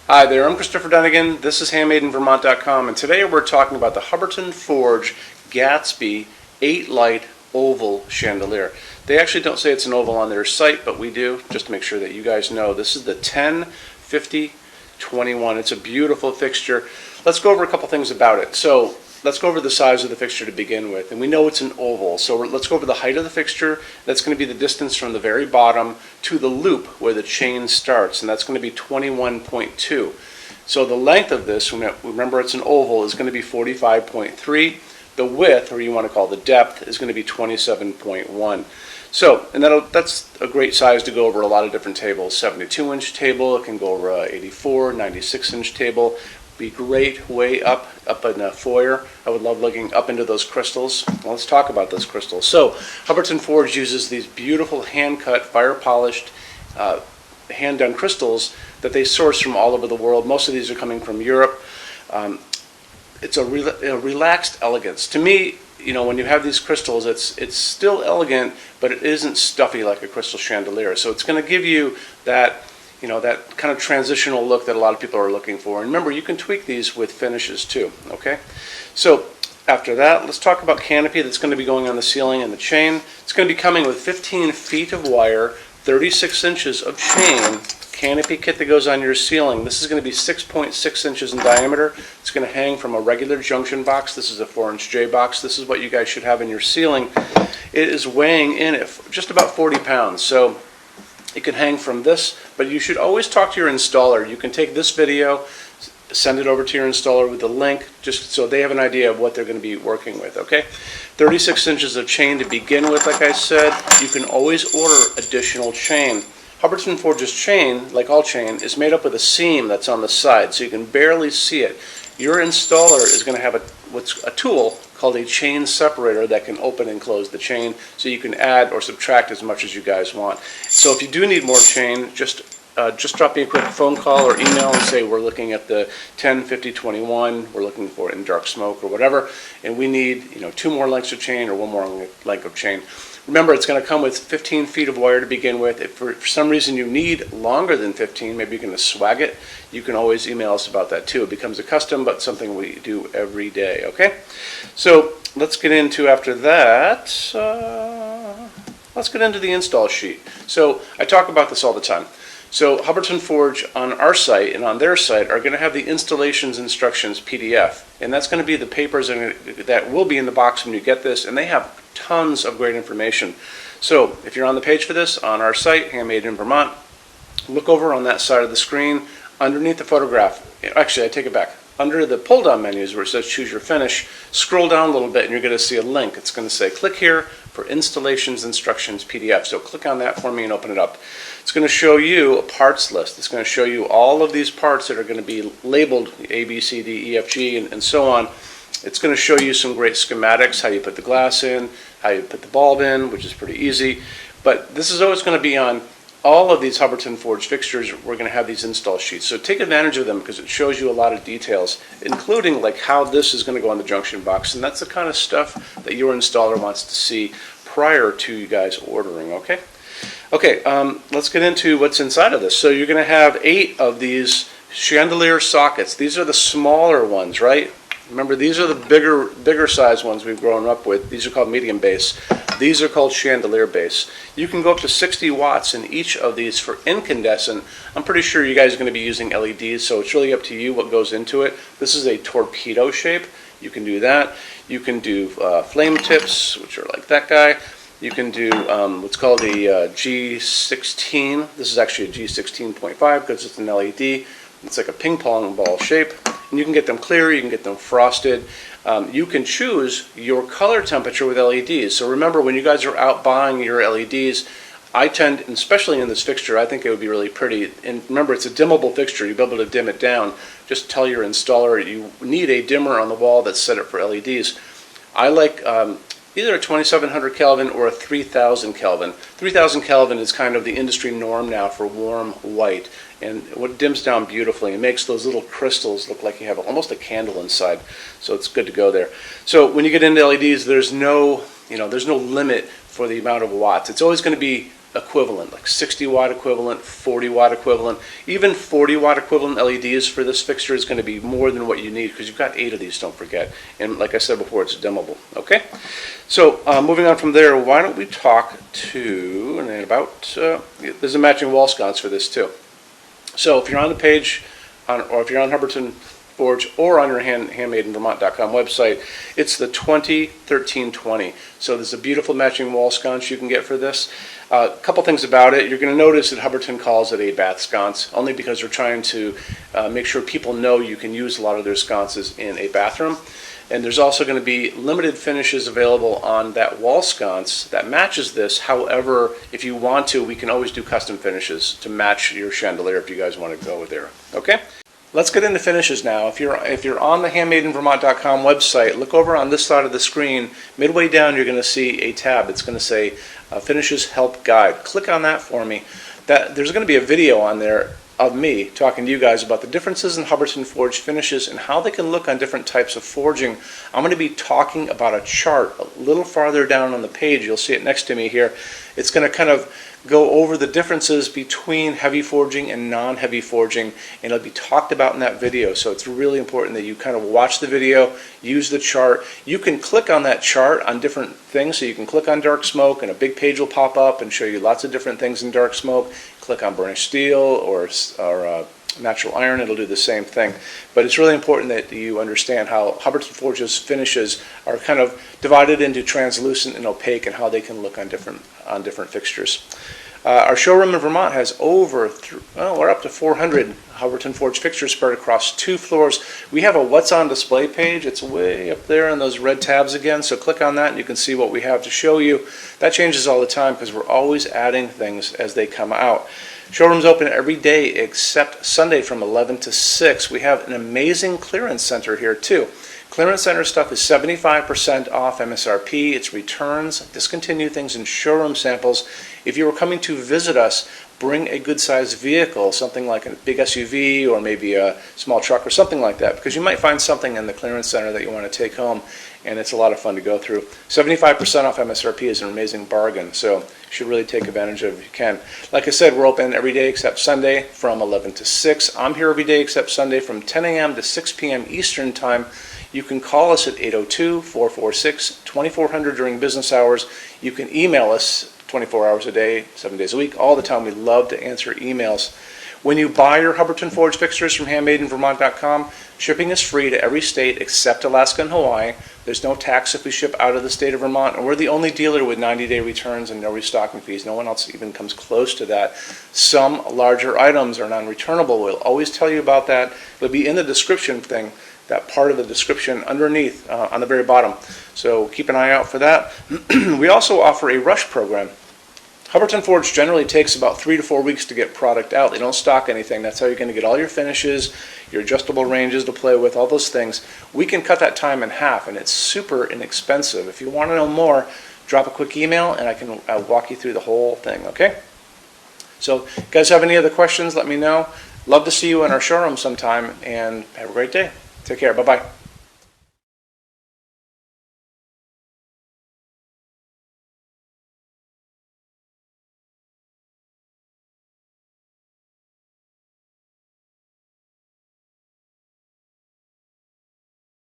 Hi there, I'm Christopher Dunnigan. This is HandmadeInVermont.com, and today we're talking about the Hubbardton Forge Gatsby 8-light oval chandelier. They actually don't say it's an oval on their site, but we do, just to make sure that you guys know. This is the 10-50-21. It's a beautiful fixture. Let's go over a couple things about it. So let's go over the size of the fixture to begin with. And we know it's an oval, so let's go over the height of the fixture. That's going to be the distance from the very bottom to the loop where the chain starts, and that's going to be 21.2. So the length of this, remember it's an oval, is going to be 45.3. The width, or you want to call the depth, is going to be 27.1. So, and that's a great size to go over a lot of different tables. 72-inch table, it can go over a 84, 96-inch table. Be great way up in the foyer. I would love looking up into those crystals. Well, let's talk about those crystals. So Hubbardton Forge uses these beautiful hand-cut, fire-polished, hand-done crystals that they source from all over the world. Most of these are coming from Europe. It's a relaxed elegance. To me, you know, when you have these crystals, it's still elegant, but it isn't stuffy like a crystal chandelier. So it's going to give you that, you know, that kind of transitional look that a lot of people are looking for. And remember, you can tweak these with finishes too, okay? So after that, let's talk about canopy that's going to be going on the ceiling and the chain. It's going to be coming with 15 feet of wire, 36 inches of chain, canopy kit that goes on your ceiling. This is going to be 6.6 inches in diameter. It's going to hang from a regular junction box. This is a 4-inch J box. This is what you guys should have in your ceiling. It is weighing in at just about 40 pounds. So it can hang from this, but you should always talk to your installer. You can take this video, send it over to your installer with the link, just so they have an idea of what they're going to be working with, okay? 36 inches of chain to begin with, like I said. You can always order additional chain. Hubbardton Forge's chain, like all chain, is made up with a seam that's on the side, so you can barely see it. Your installer is going to have a tool called a chain separator that can open and close the chain, so you can add or subtract as much as you guys want. So if you do need more chain, just drop me a quick phone call or email and say we're looking at the 10-50-21, we're looking for it in dark smoke or whatever, and we need, you know, 2 more lengths of chain or 1 more length of chain. Remember, it's going to come with 15 feet of wire to begin with. If for some reason you need longer than 15, maybe you're going to swag it, you can always email us about that too. It becomes a custom, but something we do every day, okay? So let's get into, after that, let's get into the install sheet. So I talk about this all the time. So Hubbardton Forge on our site and on their site are going to have the installations instructions PDF, and that's going to be the papers that will be in the box when you get this, and they have tons of great information. So if you're on the page for this on our site, Handmade in Vermont, look over on that side of the screen underneath the photograph. Actually, I take it back. Under the pull-down menus where it says choose your finish, scroll down a little bit and you're going to see a link. It's going to say click here for installations instructions PDF. So click on that for me and open it up. It's going to show you a parts list. It's going to show you all of these parts that are going to be labeled A, B, C, D, E, F, G, and so on. It's going to show you some great schematics, how you put the glass in, how you put the bulb in, which is pretty easy. But this is always going to be on all of these Hubbardton Forge fixtures. We're going to have these install sheets. So take advantage of them because it shows you a lot of details, including like how this is going to go on the junction box. And that's the kind of stuff that your installer wants to see prior to you guys ordering, okay? Okay, let's get into what's inside of this. So you're going to have 8 of these chandelier sockets. These are the smaller ones, right? Remember, these are the bigger size ones we've grown up with. These are called medium base. These are called chandelier base. You can go up to 60 watts in each of these for incandescent. I'm pretty sure you guys are going to be using LEDs, so it's really up to you what goes into it. This is a torpedo shape. You can do that. You can do flame tips, which are like that guy. You can do what's called a G16. This is actually a G16.5 because it's an LED. It's like a ping pong ball shape. And you can get them clear, you can get them frosted. You can choose your color temperature with LEDs. So remember, when you guys are out buying your LEDs, I tend, especially in this fixture, I think it would be really pretty. And remember, it's a dimmable fixture. You'll be able to dim it down. Just tell your installer you need a dimmer on the wall that's set up for LEDs. I like either a 2700 Kelvin or a 3000 Kelvin. 3000 Kelvin is kind of the industry norm now for warm white, and it dims down beautifully and makes those little crystals look like you have almost a candle inside. So it's good to go there. So when you get into LEDs, there's no limit for the amount of watts. It's always going to be equivalent, like 60 watt equivalent, 40 watt equivalent. Even 40 watt equivalent LEDs for this fixture is going to be more than what you need because you've got 8 of these, don't forget. And like I said before, it's dimmable. Okay? So moving on from there, why don't we talk to, and about, there's a matching wall sconce for this too. So if you're on the page, or if you're on Hubbardton Forge or on your HandmadeInVermont.com website, it's the 2013-20. So there's a beautiful matching wall sconce you can get for this. A couple things about it. You're going to notice that Hubbardton calls it a bath sconce, only because they're trying to make sure people know you can use a lot of their sconces in a bathroom. And there's also going to be limited finishes available on that wall sconce that matches this. However, if you want to, we can always do custom finishes to match your chandelier if you guys want to go there. Okay? Let's get into finishes now. If you're on the HandmadeInVermont.com website, look over on this side of the screen. Midway down, you're going to see a tab. It's going to say Finishes Help Guide. Click on that for me. There's going to be a video on there of me talking to you guys about the differences in Hubbardton Forge finishes and how they can look on different types of forging. I'm going to be talking about a chart a little farther down on the page. You'll see it next to me here. It's going to kind of go over the differences between heavy forging and non-heavy forging, and it'll be talked about in that video. So it's really important that you kind of watch the video, use the chart. You can click on that chart on different things. So you can click on dark smoke and a big page will pop up and show you lots of different things in dark smoke. Click on burnished steel or natural iron, it'll do the same thing. But it's really important that you understand how Hubbardton Forge's finishes are kind of divided into translucent and opaque and how they can look on different fixtures. Our showroom in Vermont has we're up to 400 Hubbardton Forge fixtures spread across 2 floors. We have a What's on Display page. It's way up there in those red tabs again, so click on that and you can see what we have to show you. That changes all the time because we're always adding things as they come out. Showroom's open every day except Sunday from 11 to 6. We have an amazing clearance center here too. Clearance center stuff is 75% off MSRP. It's returns, discontinued things, and showroom samples. If you were coming to visit us, bring a good-sized vehicle, something like a big SUV or maybe a small truck or something like that, because you might find something in the clearance center that you want to take home, and it's a lot of fun to go through. 75% off MSRP is an amazing bargain, so you should really take advantage of it if you can. Like I said, we're open every day except Sunday from 11 to 6. I'm here every day except Sunday from 10 a.m. to 6 p.m. Eastern Time. You can call us at 802-446-2400 during business hours. You can email us 24 hours a day, 7 days a week, all the time. We love to answer emails. When you buy your Hubbardton Forge fixtures from HandmadeInVermont.com, shipping is free to every state except Alaska and Hawaii. There's no tax if we ship out of the state of Vermont, and we're the only dealer with 90-day returns and no restocking fees. No one else even comes close to that. Some larger items are non-returnable. We'll always tell you about that. It'll be in the description thing, that part of the description underneath on the very bottom. So keep an eye out for that. We also offer a rush program. Hubbardton Forge generally takes about 3 to 4 weeks to get product out. They don't stock anything. That's how you're going to get all your finishes, your adjustable ranges to play with, all those things. We can cut that time in half, and it's super inexpensive. If you want to know more, drop a quick email, and I can walk you through the whole thing, okay? So, if you guys have any other questions, let me know. Love to see you in our showroom sometime, and have a great day. Take care. Bye-bye.